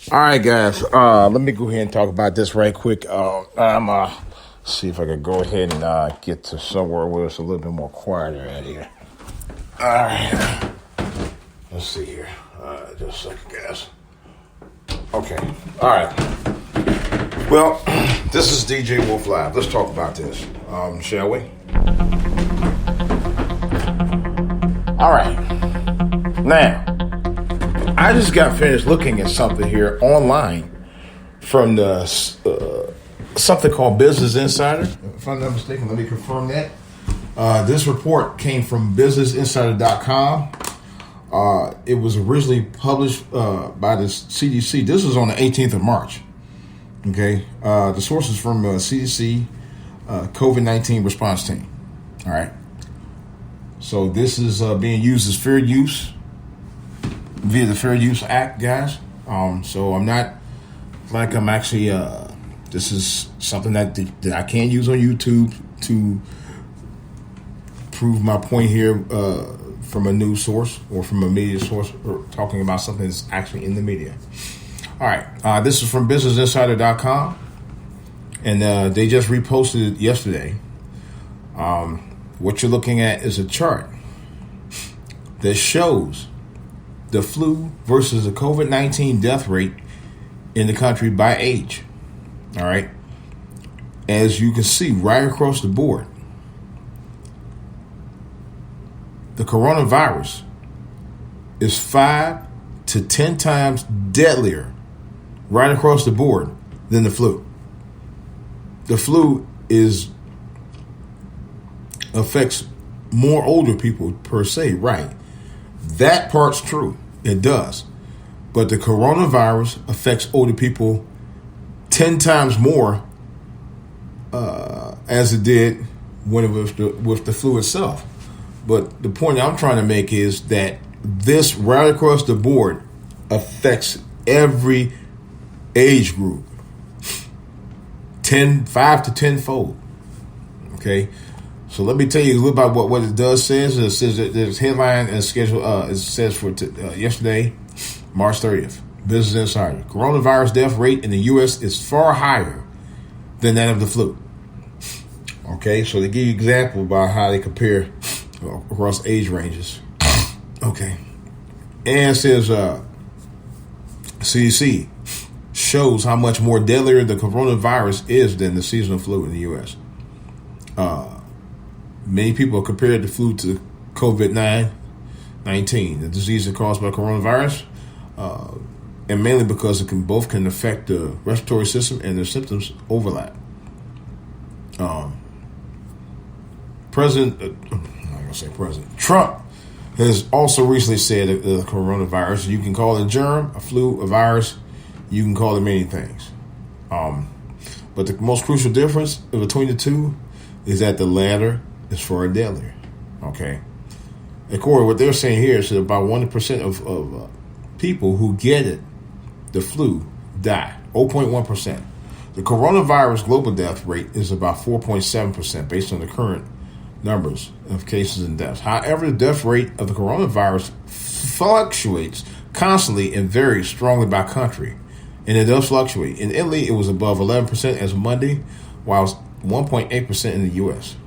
All right, guys. Let me go ahead and talk about this right quick. I'm see if I can go ahead and get to somewhere where it's a little bit more quieter out here. All right. Let's see here. Just a second, guys. Okay. All right. Well, this is DJ Wolf Live. Let's talk about this, shall we? All right. Now, I just got finished looking at something here online from the something called Business Insider. If I'm not mistaken, let me confirm that. This report came from BusinessInsider.com. It was originally published by the CDC. This was on the 18th of March. Okay, the source is from CDC COVID-19 response team. All right. So this is being used as fair use via the Fair Use Act, guys. So I'm not like I'm actually. This is something that I can use on YouTube to prove my point here from a news source or from a media source, or talking about something that's actually in the media. All right, this is from BusinessInsider.com, and they just reposted it yesterday. What you're looking at is a chart that shows the flu versus the COVID-19 death rate in the country by age. All right. As you can see right across the board, the coronavirus is 5 to 10 times deadlier right across the board than the flu. The flu affects more older people per se, right? That part's true. It does. But the coronavirus affects older people 10 times more as it did when it was with the flu itself. But the point I'm trying to make is that this right across the board affects every age group 5 to 10 fold. Okay. So let me tell you a little about what it does says. It says that there's headline and schedule. It says for yesterday, March 30th. Business Insider: coronavirus death rate in the U.S. is far higher than that of the flu. Okay, so they give you an example about how they compare across age ranges. Okay, and it says CDC shows how much more deadlier the coronavirus is than the seasonal flu in the U.S. Many people compared the flu to COVID-19, the disease caused by coronavirus, and mainly because it can affect the respiratory system and their symptoms overlap. President Trump has also recently said that the coronavirus, you can call it a germ, a flu, a virus, you can call it many things. But the most crucial difference between the two is that the latter is far deadlier. Okay. According to what they're saying here, is that about 1% of people who get it, the flu, die. 0.1%. The coronavirus global death rate is about 4.7% based on the current numbers of cases and deaths. However, the death rate of the coronavirus fluctuates constantly and varies strongly by country. And it does fluctuate. In Italy, it was above 11% as of Monday, while it's 1.8% in the U.S.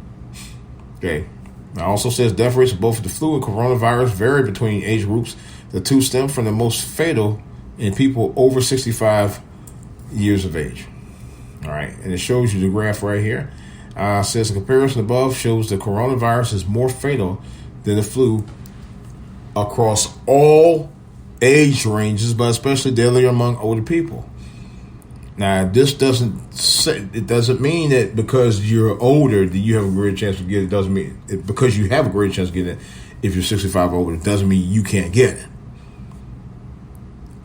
Okay. It also says death rates of both the flu and coronavirus vary between age groups. The two stem from the most fatal in people over 65 years of age. All right. And it shows you the graph right here. Says the comparison above shows the coronavirus is more fatal than the flu across all age ranges, but especially deadly among older people. Now, this doesn't mean that because you're older that you have a greater chance of getting it. It doesn't mean because you have a greater chance of getting it if you're 65 or older. It doesn't mean you can't get it.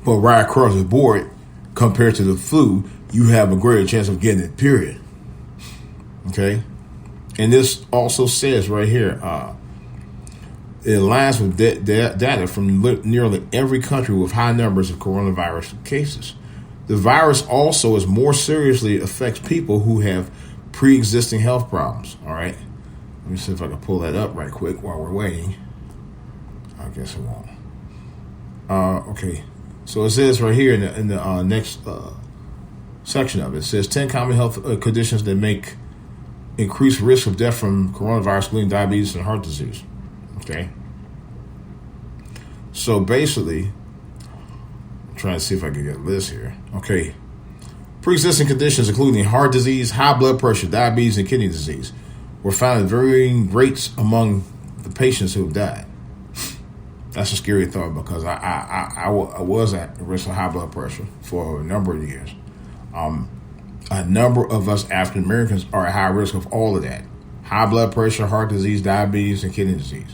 But right across the board, compared to the flu, you have a greater chance of getting it, period. Okay? And this also says right here, it aligns with data from nearly every country with high numbers of coronavirus cases. The virus also more seriously affects people who have pre-existing health problems. All right. Let me see if I can pull that up right quick while we're waiting. I guess it won't. Okay. So it says right here in the next section of it, it says 10 common health conditions that make increased risk of death from coronavirus, including diabetes and heart disease. Okay. So basically, I'm trying to see if I can get a list here. Okay. Pre-existing conditions including heart disease, high blood pressure, diabetes, and kidney disease were found at varying rates among the patients who have died. That's a scary thought because I was at risk of high blood pressure for a number of years. A number of us African Americans are at high risk of all of that: high blood pressure, heart disease, diabetes, and kidney disease.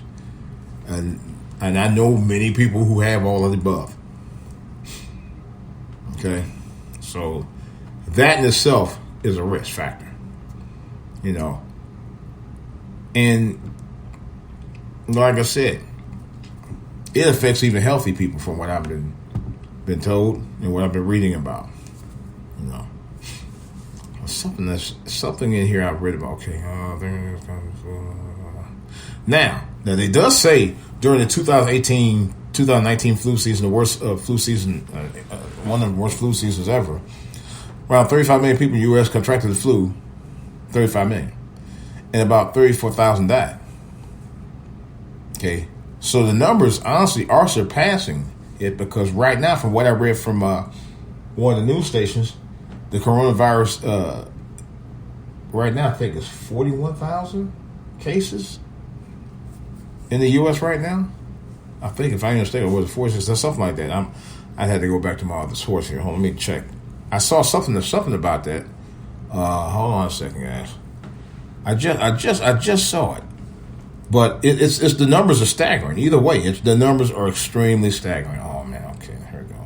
And I know many people who have all of the above. Okay, so that in itself is a risk factor, you know. And like I said, it affects even healthy people, from what I've been told and what I've been reading about. You know, something in here I've read about. Okay, now they does say during the 2019 flu season, the worst flu season, one of the worst flu seasons ever, around 35 million people in the U.S. contracted the flu, 35 million, and about 34,000 died. Okay, so the numbers honestly are surpassing it, because right now, from what I read from one of the news stations, the coronavirus right now I think it's 41,000 cases in the U.S. right now. I think, if I understand it, was 46 or something like that. I had to go back to my other source here. Hold on, let me check. I saw something about that. Hold on a second, guys. I just saw it, but it's the numbers are staggering. Either way, the numbers are extremely staggering. Oh man, okay, here we go.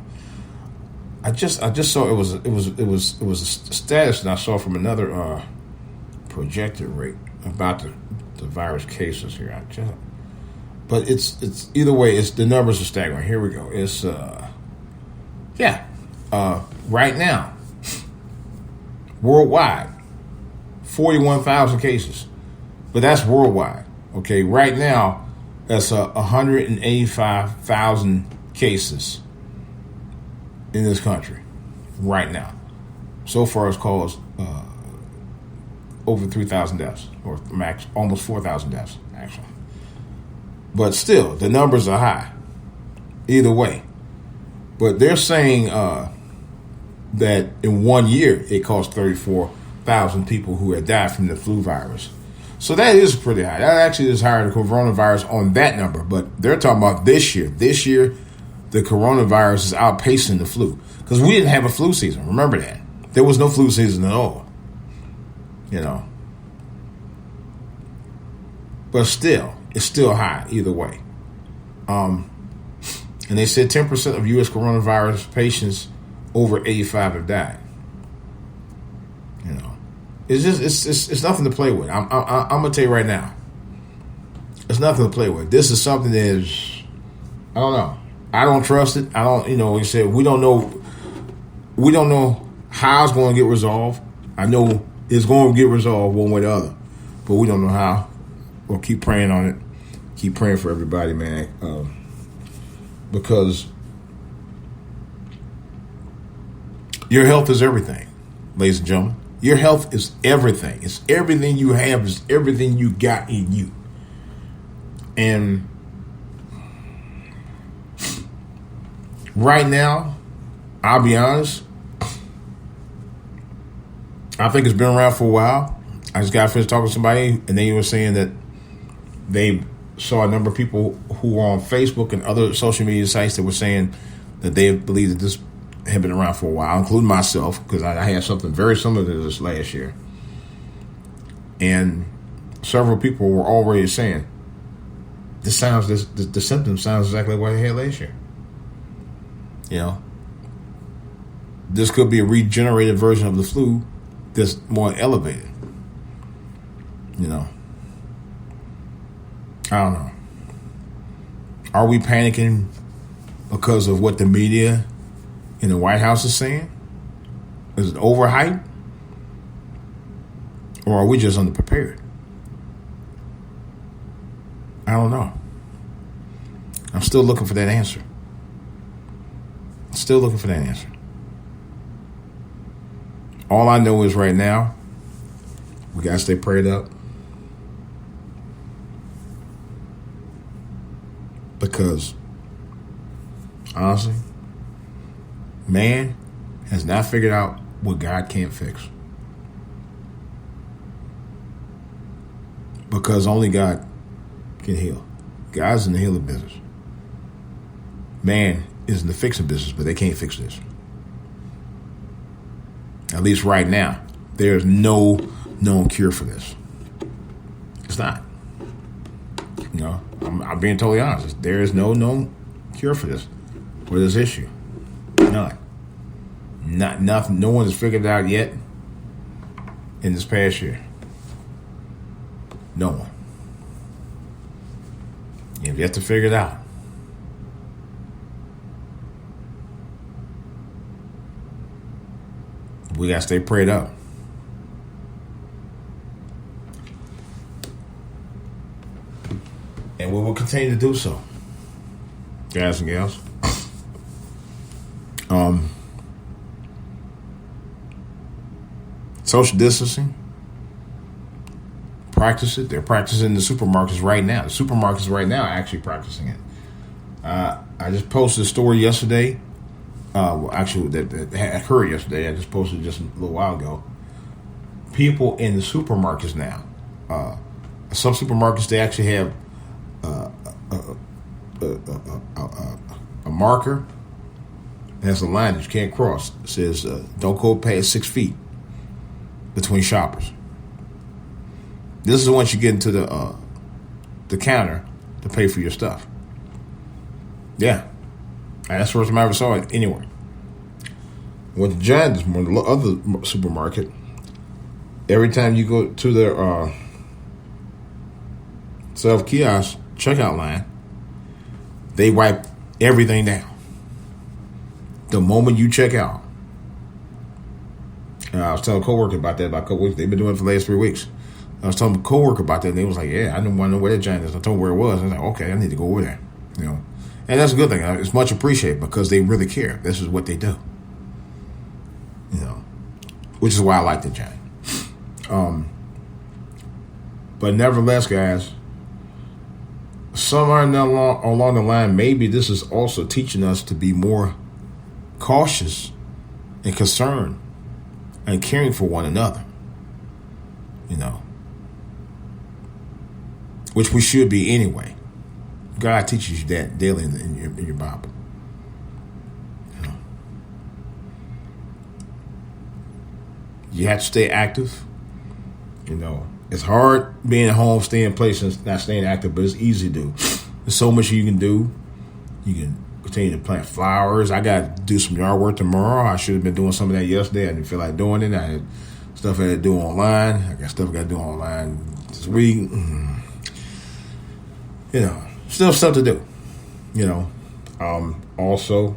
I just saw it was a status that I saw from another projected rate about the virus cases here. But it's either way, it's the numbers are staggering. Here we go. It's right now, worldwide, 41,000 cases, but that's worldwide. Okay, right now, that's 185,000 cases in this country right now. So far, it's caused over 3,000 deaths, or max almost 4,000 deaths actually. But still, the numbers are high. Either way, but they're saying that in 1 year it cost 34,000 people who had died from the flu virus. So that is pretty high. That actually is higher than coronavirus on that number. But they're talking about this year. This year, the coronavirus is outpacing the flu, because we didn't have a flu season. Remember that. There was no flu season at all. You know. But still, it's still high either way. And they said 10% of U.S. coronavirus patients over 85 have died. You know, it's just it's nothing to play with. I'm gonna tell you right now, it's nothing to play with. This is something that is, I don't know. I don't trust it. I don't. You know, like I said, we don't know how it's going to get resolved. I know it's going to get resolved one way or the other, but we don't know how. We'll keep praying on it. Keep praying for everybody, man. Because your health is everything, ladies and gentlemen. Your health is everything. It's everything you have. It's everything you got in you. And right now, I'll be honest, I think it's been around for a while. I just got finished talking to somebody, and they were saying that they saw a number of people who were on Facebook and other social media sites that were saying that they believe that this had been around for a while, including myself, because I had something very similar to this last year. And several people were already saying, the symptoms sounds exactly what I had last year. You know, this could be a regenerated version of the flu that's more elevated. You know, I don't know. Are we panicking because of what the media in the White House is saying? Is it overhyped? Or are we just underprepared? I don't know. I'm still looking for that answer. Still looking for that answer. All I know is right now, we got to stay prayed up. Because, honestly, man has not figured out what God can't fix. Because only God can heal. God's in the healing business. Man is in the fixing business, but they can't fix this. At least right now, there's no known cure for this. It's not. You know, I'm being totally honest. There is no known cure for this issue. None. Nothing. No one has figured it out yet in this past year. No one. You have yet to figure it out. We got to stay prayed up. And we will continue to do so. Guys and gals. Social distancing. Practice it. They're practicing in the supermarkets right now. The supermarkets right now are actually practicing it. I just posted a story yesterday. That occurred yesterday. I just posted just a little while ago. People in the supermarkets now. Some supermarkets, they actually have a marker. That's a line that you can't cross. It says, don't go past 6 feet between shoppers. This is once you get into the counter to pay for your stuff. Yeah. That's the first time I ever saw it anywhere. Went to Giant this morning, the other supermarket. Every time you go to their self-kiosk checkout line, they wipe everything down. The moment you check out. I was telling a coworker about that about a couple weeks. They've been doing it for the last 3 weeks. I was telling a coworker about that, and they was like, "Yeah, I didn't want to know where that Giant is." I told them where it was. I was like, "Okay, I need to go over there." You know, and that's a good thing. It's much appreciated because they really care. This is what they do. You know, which is why I like the Giant. But nevertheless, guys, somewhere along the line, maybe this is also teaching us to be more cautious and concerned and caring for one another. You know, which we should be anyway. God teaches you that daily in your Bible. You know, you have to stay active. You know, it's hard being at home, staying in place, and not staying active, but it's easy to do. There's so much you can do. You can continue to plant flowers. I got to do some yard work tomorrow. I should have been doing some of that yesterday. I didn't feel like doing it. I had stuff I had to do online. I got stuff I got to do online this week. You know, still stuff to do. You know, also,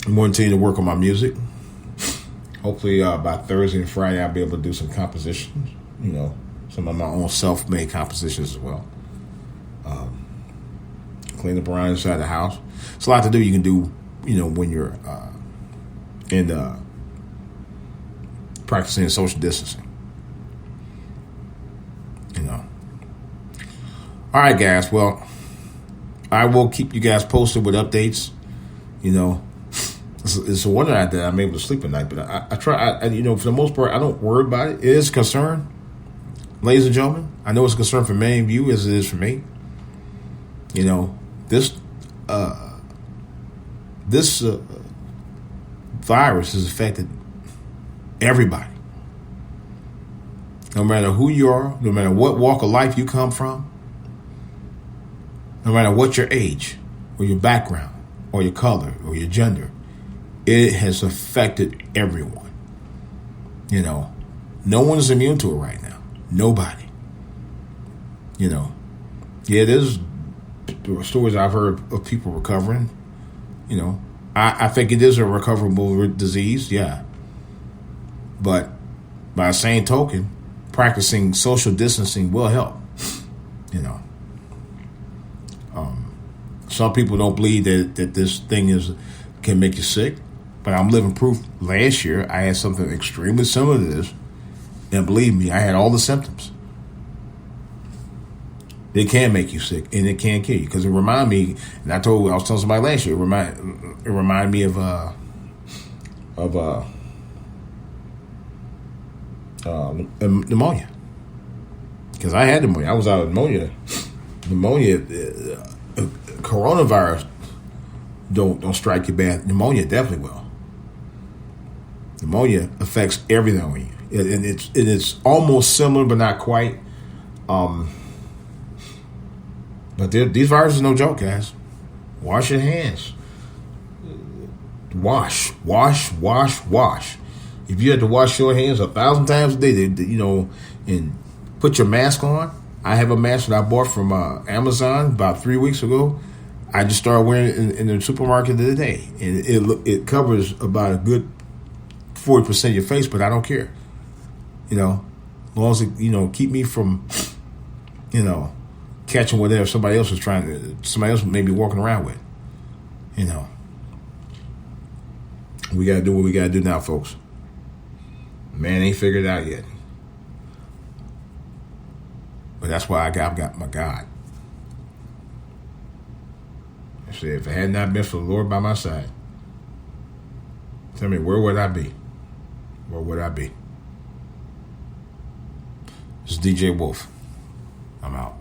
I'm going to continue to work on my music. Hopefully, by Thursday and Friday, I'll be able to do some compositions. You know, some of my own self-made compositions as well. Clean up around inside the house. It's a lot to do. You can do, you know, when you're practicing social distancing. You know. All right, guys. Well, I will keep you guys posted with updates. You know, it's a wonder that I'm able to sleep at night. But I try. You know, for the most part, I don't worry about it. It is a concern, ladies and gentlemen. I know it's a concern for many of you as it is for me. You know, this virus has affected everybody. No matter who you are, no matter what walk of life you come from, no matter what your age or your background or your color or your gender, it has affected everyone. You know, no one is immune to it right now. Nobody. You know, yeah, there's stories I've heard of people recovering. You know, I think it is a recoverable disease, yeah. But by the same token, practicing social distancing will help. You know, Some people don't believe that this thing can make you sick, but I'm living proof. Last year, I had something extremely similar to this, and believe me, I had all the symptoms. It can make you sick, and it can kill you, because it reminded me. And I was telling somebody last year. It reminded me of pneumonia, because I had pneumonia. I was out of pneumonia. Coronavirus don't strike you bad. Pneumonia definitely will. Pneumonia affects everything on you, and it's almost similar, but not quite. But these viruses are no joke, guys. Wash your hands. Wash. If you had to wash your hands 1,000 times a day, and put your mask on. I have a mask that I bought from Amazon about 3 weeks ago. I just started wearing it in the supermarket the other day, and it covers about a good 40% of your face, but I don't care. As long as it keep me from catching whatever somebody else may be walking around with. We gotta do what we gotta do now, folks. Man ain't figured it out yet. But that's why I've got my God. I said, if it had not been for the Lord by my side, tell me, where would I be? Where would I be? This is DJ Wolf. I'm out.